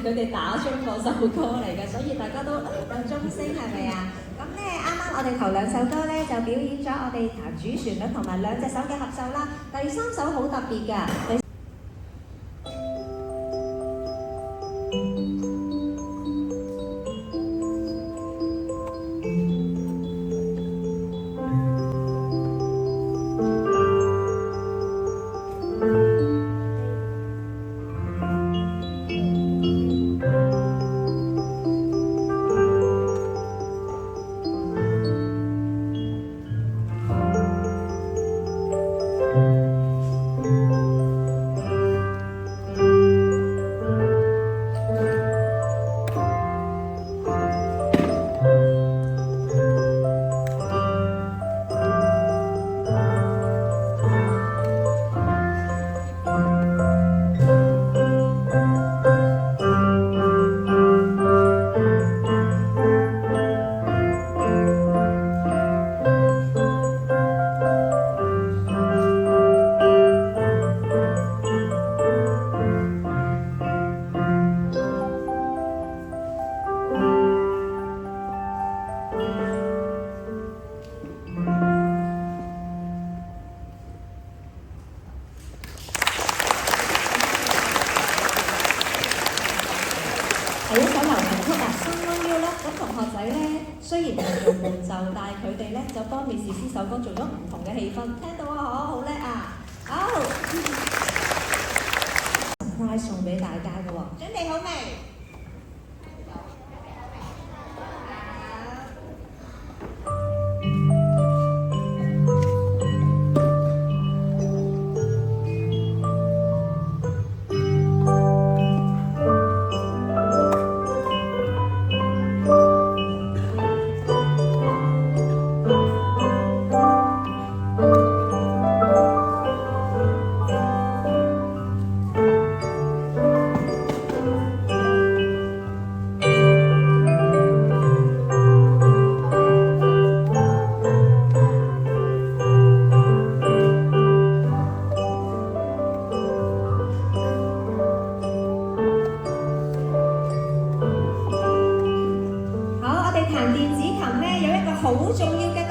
佢哋打中嗰首歌嚟嘅，所以大家都有鐘聲係咪啊？咁咧啱啱我哋頭兩首歌咧就表演咗我哋主旋律同埋兩隻手嘅合奏啦。第三首好特別㗎。係一首流行曲啊，三蚊腰啦。咁同學仔咧，雖然係做伴奏，但係佢哋咧就幫 Miss C 首歌做咗唔同嘅氣氛，聽到啊，好叻啊！好，surprise 送俾大家嘅喎，準備好未？彈電子琴咧有一個好重要嘅